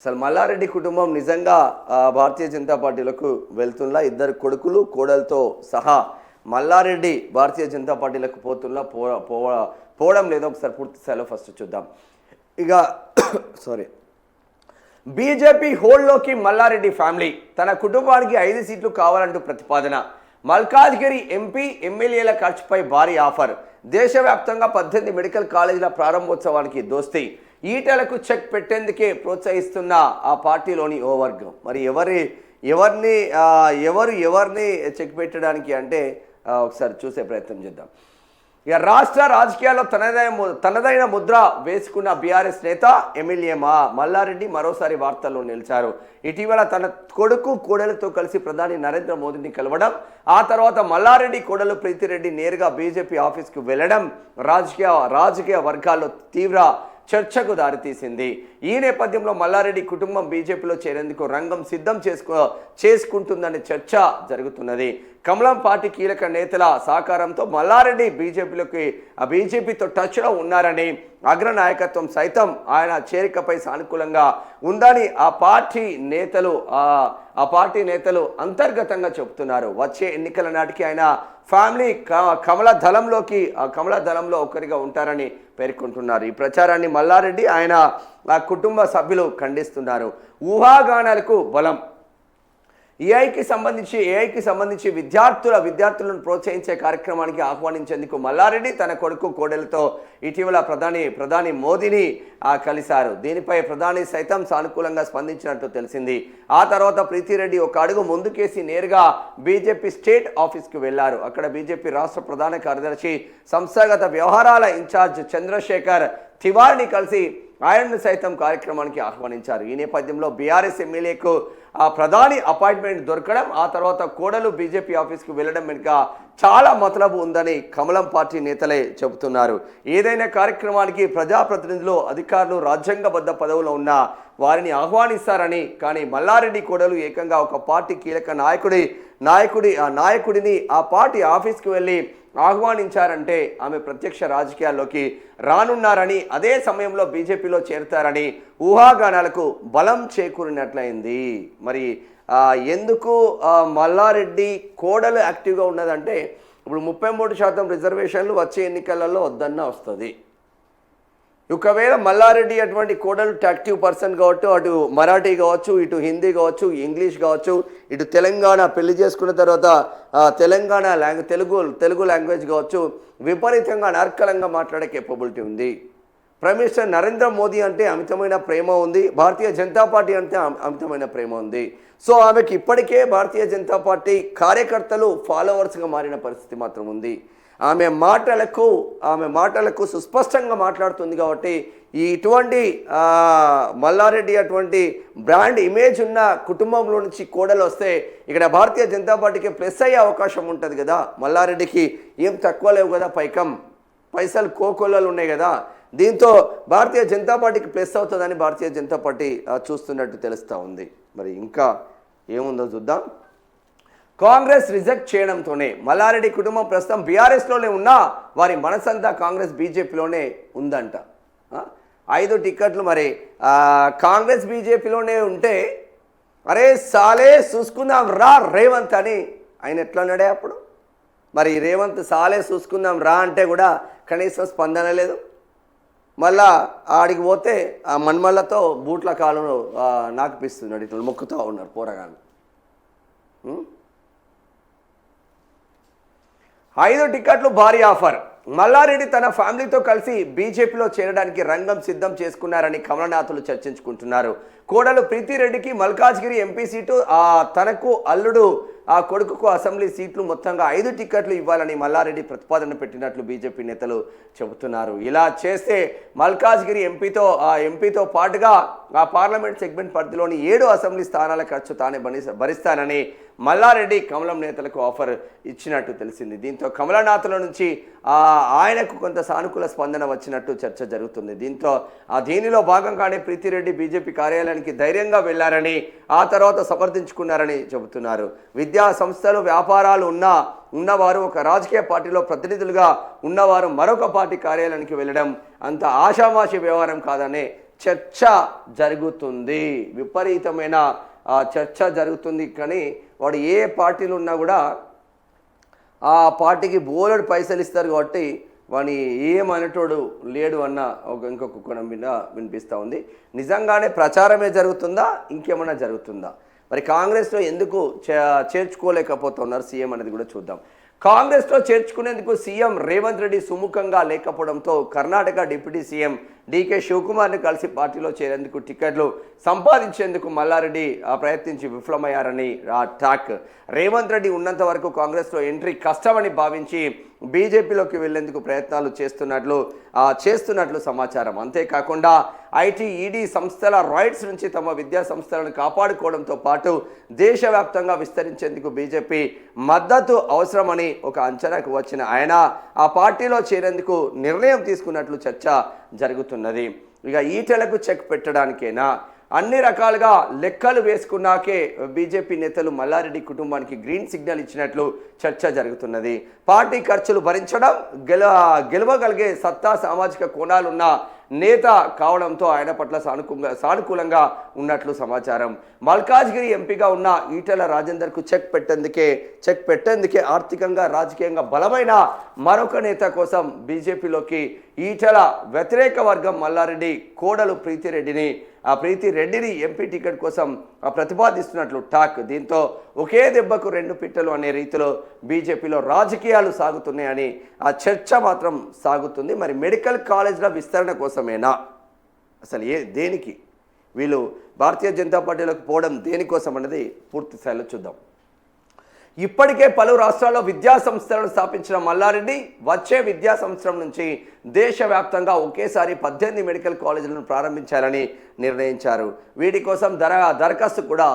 అసలు మల్లారెడ్డి కుటుంబం నిజంగా భారతీయ జనతా పార్టీలకు వెళ్తున్నా ఇద్దరు కొడుకులు కోడలతో సహా మల్లారెడ్డి భారతీయ జనతా పార్టీలకు పోవడం లేదో ఒకసారి పూర్తి స్థాయిలో ఫస్ట్ చూద్దాం. ఇక సారీ బీజేపీ హోల్డ్లోకి మల్లారెడ్డి ఫ్యామిలీ తన కుటుంబానికి 5 సీట్లు కావాలంటూ ప్రతిపాదన. మల్కాజ్గిరి ఎంపీ ఎమ్మెల్యేల ఖర్చుపై భారీ ఆఫర్. దేశవ్యాప్తంగా 18 మెడికల్ కాలేజీల ప్రారంభోత్సవానికి దోస్తీ. ఈటలకు చెక్ పెట్టేందుకే ప్రోత్సహిస్తున్న ఆ పార్టీలోని ఓ వర్గం. మరి ఎవరిని చెక్ పెట్టడానికి అంటే ఒకసారి చూసే ప్రయత్నం చేద్దాం. ఇక రాష్ట్ర రాజకీయాల్లో తనదైన ముద్ర వేసుకున్న బీఆర్ఎస్ నేత ఎమ్మెల్యే మల్లారెడ్డి మరోసారి వార్తల్లో నిలిచారు. ఇటీవల తన కొడుకు కోడలతో కలిసి ప్రధాని నరేంద్ర మోదీని కలవడం, ఆ తర్వాత మల్లారెడ్డి కోడలు ప్రీతిరెడ్డి నేరుగా బీజేపీ ఆఫీస్కు వెళ్లడం రాజకీయ వర్గాల్లో తీవ్ర చర్చకు దారితీసింది. ఈ నేపథ్యంలో మల్లారెడ్డి కుటుంబం బీజేపీలో చేరేందుకు రంగం సిద్ధం చేసుకుంటుందనే చర్చ జరుగుతున్నది. కమలం పార్టీ కీలక నేతల సహకారంతో మల్లారెడ్డి బీజేపీతో టచ్లో ఉన్నారని, అగ్రనాయకత్వం సైతం ఆయన చేరికపై సానుకూలంగా ఉందని ఆ పార్టీ నేతలు అంతర్గతంగా చెబుతున్నారు. వచ్చే ఎన్నికల నాటికి ఆయన ఫ్యామిలీ కమల దళంలో ఒకరిగా ఉంటారని పేర్కొంటున్నారు. ఈ ప్రచారాన్ని మల్లారెడ్డి ఆయన కుటుంబ సభ్యులు ఖండిస్తున్నారు. ఊహాగానాలకు బలం. ఏఐకి సంబంధించి విద్యార్థులను ప్రోత్సహించే కార్యక్రమానికి ఆహ్వానించేందుకు మల్లారెడ్డి తన కొడుకు కోడలతో ఇటీవల ప్రధాని మోదీని కలిశారు. దీనిపై ప్రధాని సైతం సానుకూలంగా స్పందించినట్టు తెలిసింది. ఆ తర్వాత ప్రీతిరెడ్డి ఒక అడుగు ముందుకేసి నేరుగా బీజేపీ స్టేట్ ఆఫీస్కు వెళ్లారు. అక్కడ బీజేపీ రాష్ట్ర ప్రధాన కార్యదర్శి సంస్థాగత వ్యవహారాల ఇన్ఛార్జ్ చంద్రశేఖర్ తివారీని కలిసి ఆయనను సైతం కార్యక్రమానికి ఆహ్వానించారు. ఈ నేపథ్యంలో బీఆర్ఎస్ ఎమ్మెల్యేకు ప్రధాని అపాయింట్మెంట్ దొరకడం, ఆ తర్వాత కోడలు బీజేపీ ఆఫీస్కు వెళ్లడం వెనుక చాలా మతలబు ఉందని కమలం పార్టీ నేతలే చెబుతున్నారు. ఏదైనా కార్యక్రమానికి ప్రజాప్రతినిధులు, అధికారులు రాజ్యాంగబద్ధ పదవులో ఉన్న వారిని ఆహ్వానిస్తారని, కానీ మల్లారెడ్డి కోడలు ఏకంగా ఒక పార్టీ కీలక నాయకుడిని ఆ పార్టీ ఆఫీస్కు వెళ్ళి ఆహ్వానించారంటే ఆమె ప్రత్యక్ష రాజకీయాల్లోకి రానున్నారని, అదే సమయంలో బీజేపీలో చేరుతారని ఊహాగానాలకు బలం చేకూరినట్లయింది. మరి ఎందుకు మల్లారెడ్డి కోడలు యాక్టివ్గా ఉన్నదంటే, ఇప్పుడు 33% రిజర్వేషన్లు వచ్చే ఎన్నికలలో వద్దన్నా వస్తుంది. ఒకవేళ మల్లారెడ్డి అటువంటి కోడలు యాక్టివ్ పర్సన్ కావచ్చు, అటు మరాఠీ కావచ్చు, ఇటు హిందీ కావచ్చు, ఇంగ్లీష్ కావచ్చు, ఇటు తెలంగాణ పెళ్లి చేసుకున్న తర్వాత తెలంగాణ తెలుగు లాంగ్వేజ్ కావచ్చు, విపరీతంగా నర్కలంగా మాట్లాడే కేపబిలిటీ ఉంది. ప్రైమ్ మినిస్టర్ నరేంద్ర మోదీ అంటే అమితమైన ప్రేమ ఉంది. భారతీయ జనతా పార్టీ అంటే అమితమైన ప్రేమ ఉంది. సో ఆమెకి ఇప్పటికే భారతీయ జనతా పార్టీ కార్యకర్తలు ఫాలోవర్స్గా మారిన పరిస్థితి మాత్రం ఉంది. ఆమె మాటలకు సుస్పష్టంగా మాట్లాడుతుంది. కాబట్టి ఇటువంటి మల్లారెడ్డి అటువంటి బ్రాండ్ ఇమేజ్ ఉన్న కుటుంబంలో నుంచి కోడలు వస్తే ఇక్కడ భారతీయ జనతా పార్టీకి ప్లస్ అయ్యే అవకాశం ఉంటుంది కదా. మల్లారెడ్డికి ఏం తక్కువ లేవు కదా, పైసలు కోకొల్లలు ఉన్నాయి కదా. దీంతో భారతీయ జనతా పార్టీకి ప్లస్ అవుతుందని భారతీయ జనతా పార్టీ చూస్తున్నట్టు తెలుస్తూ ఉంది. మరి ఇంకా ఏముందో చూద్దాం. కాంగ్రెస్ రిజెక్ట్ చేయడంతోనే మల్లారెడ్డి కుటుంబం ప్రస్తుతం బీఆర్ఎస్లోనే ఉన్నా వారి మనసంతా కాంగ్రెస్ బీజేపీలోనే ఉందంట. 5 టిక్కెట్లు మరి కాంగ్రెస్ బీజేపీలోనే ఉంటే, అరే సాలే చూసుకుందాం రా రేవంత్ అని ఆయన ఎట్లా అన్నాడే అప్పుడు. మరి రేవంత్ సాలే చూసుకుందాం రా అంటే కూడా కనీసం స్పందన లేదు. మళ్ళా ఆడికి పోతే ఆ మన్మళ్ళతో బూట్ల కాలను నాకుపిస్తున్నాడు, ఇట్లా మొక్కుతూ ఉన్నారు పోరగాళ్ళు. 5 టిక్కెట్లు భారీ ఆఫర్. మల్లారెడ్డి తన ఫ్యామిలీతో కలిసి బీజేపీలో చేరడానికి రంగం సిద్ధం చేసుకున్నారని కమలనాథులు చర్చించుకుంటున్నారు. కోడలు ప్రీతిరెడ్డికి మల్కాజ్గిరి ఎంపీ సీటు, తనకు అల్లుడు కొడుకుకు అసెంబ్లీ సీట్లు, మొత్తంగా 5 టిక్కెట్లు ఇవ్వాలని మల్లారెడ్డి ప్రతిపాదన పెట్టినట్లు బీజేపీ నేతలు చెబుతున్నారు. ఇలా చేస్తే మల్కాజ్గిరి ఎంపీతో పాటుగా ఆ పార్లమెంట్ సెగ్మెంట్ పరిధిలోని 7 అసెంబ్లీ స్థానాల ఖర్చు తానే భరిస్తానని మల్లారెడ్డి కమలం నేతలకు ఆఫర్ ఇచ్చినట్టు తెలిసింది. దీంతో కమలనాథుల నుంచి ఆయనకు కొంత సానుకూల స్పందన వచ్చినట్టు చర్చ జరుగుతుంది. దీనిలో భాగంగానే ప్రీతిరెడ్డి బీజేపీ కార్యాలయానికి ధైర్యంగా వెళ్లారని, ఆ తర్వాత సమర్థించుకున్నారని చెబుతున్నారు. విద్యా సంస్థలు, వ్యాపారాలు ఉన్నవారు ఒక రాజకీయ పార్టీలో ప్రతినిధులుగా ఉన్నవారు మరొక పార్టీ కార్యాలయానికి వెళ్ళడం అంత ఆషామాషి వ్యవహారం కాదనే చర్చ జరుగుతుంది, విపరీతమైన చర్చ జరుగుతుంది. కానీ వాడు ఏ పార్టీలు ఉన్నా కూడా ఆ పార్టీకి బోలెడు పైసలు ఇస్తారు కాబట్టి వాని ఏమనేటోడు లేడు అన్న ఇంకొక కోణం మీద వినిపిస్తూ ఉంది. నిజంగానే ప్రచారమే జరుగుతుందా, ఇంకేమైనా జరుగుతుందా? మరి కాంగ్రెస్లో ఎందుకు చేర్చుకోలేకపోతున్నారు సీఎం అనేది కూడా చూద్దాం. కాంగ్రెస్లో చేర్చుకునేందుకు సీఎం రేవంత్ రెడ్డి సుముఖంగా లేకపోవడంతో కర్ణాటక డిప్యూటీ సీఎం డీకే శివకుమార్ని కలిసి పార్టీలో చేరేందుకు టికెట్లు సంపాదించేందుకు మల్లారెడ్డి ప్రయత్నించి విఫలమయ్యారని టాక్. రేవంత్ రెడ్డి ఉన్నంత వరకు కాంగ్రెస్లో ఎంట్రీ కష్టమని భావించి బీజేపీలోకి వెళ్లేందుకు ప్రయత్నాలు చేస్తున్నట్లు సమాచారం. అంతేకాకుండా ఐటీ, ఈడీ సంస్థల రైట్స్ నుంచి తమ విద్యా సంస్థలను కాపాడుకోవడంతో పాటు దేశవ్యాప్తంగా విస్తరించేందుకు బీజేపీ మద్దతు అవసరమని ఒక అంచనాకు వచ్చిన ఆయన ఆ పార్టీలో చేరేందుకు నిర్ణయం తీసుకున్నట్లు చర్చ జరుగుతున్నది. ఇక ఈటెలకు చెక్ పెట్టడానికేనా, అన్ని రకాలుగా లెక్కలు వేసుకున్నాకే బీజేపీ నేతలు మల్లారెడ్డి కుటుంబానికి గ్రీన్ సిగ్నల్ ఇచ్చినట్లు చర్చ జరుగుతున్నది. పార్టీ ఖర్చులు భరించడం, గెలవగలిగే సత్తా, సామాజిక కోణాలున్న నేత కావడంతో ఆయన పట్ల సానుకూలంగా ఉన్నట్లు సమాచారం. మల్కాజ్గిరి ఎంపీగా ఉన్న ఈటెల రాజేందర్కు చెక్ పెట్టేందుకే ఆర్థికంగా, రాజకీయంగా బలమైన మరొక నేత కోసం బీజేపీలోకి ఈటెల వ్యతిరేక వర్గం మల్లారెడ్డి కోడలు ప్రీతిరెడ్డిని ఎంపీ టికెట్ కోసం ప్రతిపాదిస్తున్నట్లు టాక్. దీంతో ఒకే దెబ్బకు రెండు పిట్టలు అనే రీతిలో బీజేపీలో రాజకీయాలు సాగుతున్నాయని ఆ చర్చ మాత్రం సాగుతుంది. మరి మెడికల్ కాలేజ్ల విస్తరణ కోసమేనా, అసలు దేనికి వీళ్ళు భారతీయ జనతా పార్టీలోకి పోవడం దేనికోసం అనేది పూర్తి స్థాయిలో చూద్దాం. ఇప్పటికే పలు రాష్ట్రాల్లో విద్యా సంస్థలను స్థాపించిన మల్లారెడ్డి వచ్చే విద్యా సంవత్సరం నుంచి దేశవ్యాప్తంగా ఒకేసారి 18 మెడికల్ కాలేజీలను ప్రారంభించాలని నిర్ణయించారు. వీటి కోసం దరఖాస్తు కూడా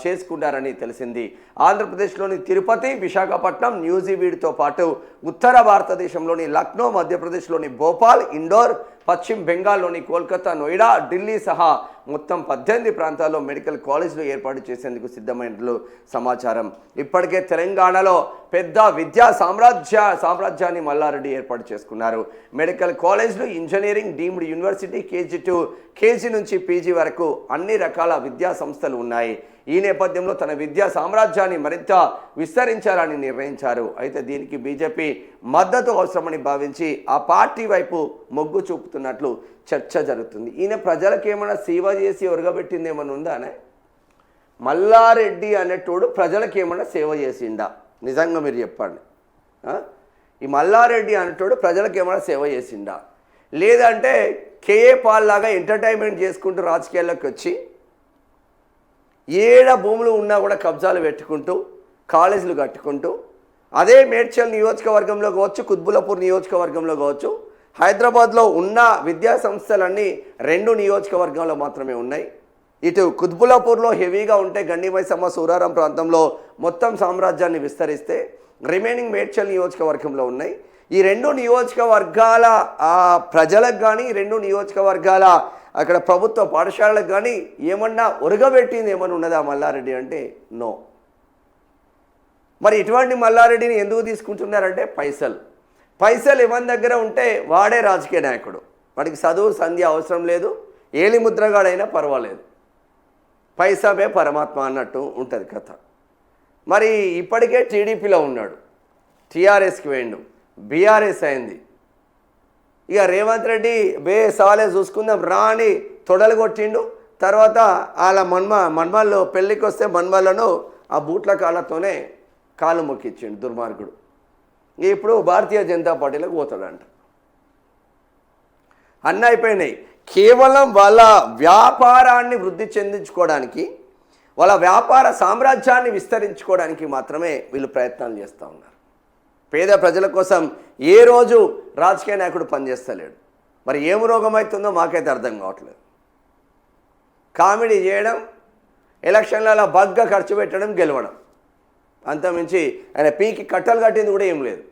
చేసుకున్నారని తెలిసింది. ఆంధ్రప్రదేశ్లోని తిరుపతి, విశాఖపట్నం, న్యూజివీడ్తో పాటు ఉత్తర భారతదేశంలోని లక్నో, మధ్యప్రదేశ్లోని భోపాల్, ఇండోర్, పశ్చిమ బెంగాల్లోని కోల్కతా, నోయిడా, ఢిల్లీ సహా మొత్తం 18 ప్రాంతాల్లో మెడికల్ కాలేజీలు ఏర్పాటు చేసేందుకు సిద్ధమైనట్లు సమాచారం. ఇప్పటికే తెలంగాణలో పెద్ద విద్యా సామ్రాజ్యాన్ని మల్లారెడ్డి ఏర్పాటు చేసుకున్నారు. మెడికల్ కాలేజీలు, ఇంజనీరింగ్, డీమ్డ్ యూనివర్సిటీ, కేజీ నుంచి పీజీ వరకు అన్ని రకాల విద్యా సంస్థలు ఉన్నాయి. ఈ నేపథ్యంలో తన విద్యా సామ్రాజ్యాన్ని మరింత విస్తరించాలని నిర్ణయించారు. అయితే దీనికి బీజేపీ మద్దతు అవసరమని భావించి ఆ పార్టీ వైపు మొగ్గు చూపుతున్నట్లు చర్చ జరుగుతుంది. ఈయన ప్రజలకు ఏమైనా సేవ చేసి ఒరగబెట్టింది ఏమైనా ఉందానే? మల్లారెడ్డి అనేటోడు ప్రజలకు ఏమైనా సేవ చేసిండా? నిజంగా మీరు చెప్పండి. ఈ మల్లారెడ్డి అనేటోడు ప్రజలకు ఏమైనా సేవ చేసిండా? లేదంటే కేఏ పాల్ లాగా ఎంటర్టైన్మెంట్ చేసుకుంటూ రాజకీయాల్లోకి వచ్చి ఏడ భూములు ఉన్నా కూడా కబ్జాలు పెట్టుకుంటూ కాలేజీలు కట్టుకుంటూ అదే మేడ్చల్ నియోజకవర్గంలో కావచ్చు, కుత్బుల్లాపూర్ నియోజకవర్గంలో కావచ్చు, హైదరాబాద్లో ఉన్న విద్యా సంస్థలన్నీ 2 నియోజకవర్గాల్లో మాత్రమే ఉన్నాయి. ఇటు కుత్బుల్లాపూర్లో హెవీగా ఉంటే గండిమైసమ్మ, సూరారం ప్రాంతంలో మొత్తం సామ్రాజ్యాన్ని విస్తరిస్తే రిమైనింగ్ మేడ్చల్ నియోజకవర్గంలో ఉన్నాయి. ఈ 2 నియోజకవర్గాల ప్రజలకు కానీ, 2 నియోజకవర్గాల అక్కడ ప్రభుత్వ పాఠశాలలకు కానీ ఏమన్నా ఒరగబెట్టింది ఏమన్నా ఉన్నదా మల్లారెడ్డి అంటే నో. మరి ఇటువంటి మల్లారెడ్డిని ఎందుకు తీసుకుంటున్నారంటే పైసలు ఎవరి దగ్గర ఉంటే వాడే రాజకీయ నాయకుడు. వాడికి చదువు సంధ్య అవసరం లేదు, ఏలి ముద్రగాడైనా పర్వాలేదు, పైసామే పరమాత్మ అన్నట్టు ఉంటుంది కథ. మరి ఇప్పటికే టీడీపీలో ఉన్నాడు, టీఆర్ఎస్కి వేయండు, బీఆర్ఎస్ అయింది. ఇక రేవంత్ రెడ్డి సవాలే చూసుకుందాం రాని తొడలు కొట్టిండు. తర్వాత వాళ్ళ మన్మాల్లో పెళ్ళికి వస్తే మన్మాలను ఆ బూట్ల కాళ్ళతోనే కాలు మొక్కిచ్చిండు దుర్మార్గుడు. ఇప్పుడు భారతీయ జనతా పార్టీలోకి పోతాడంట. అన్నీ అయిపోయినాయి. కేవలం వాళ్ళ వ్యాపారాన్ని వృద్ధి చెందించుకోవడానికి, వాళ్ళ వ్యాపార సామ్రాజ్యాన్ని విస్తరించుకోవడానికి మాత్రమే వీళ్ళు ప్రయత్నాలు చేస్తూ ఉన్నారు. పేద ప్రజల కోసం ఏ రోజు రాజకీయ నాయకుడు పనిచేస్తలేడు. మరి ఏం రోగం అవుతుందో మాకైతే అర్థం కావట్లేదు. కామెడీ చేయడం, ఎలక్షన్లలో బగ్గా ఖర్చు పెట్టడం, గెలవడం, అంతమించి ఆయన పీకి కట్టలు కట్టింది కూడా ఏం లేదు.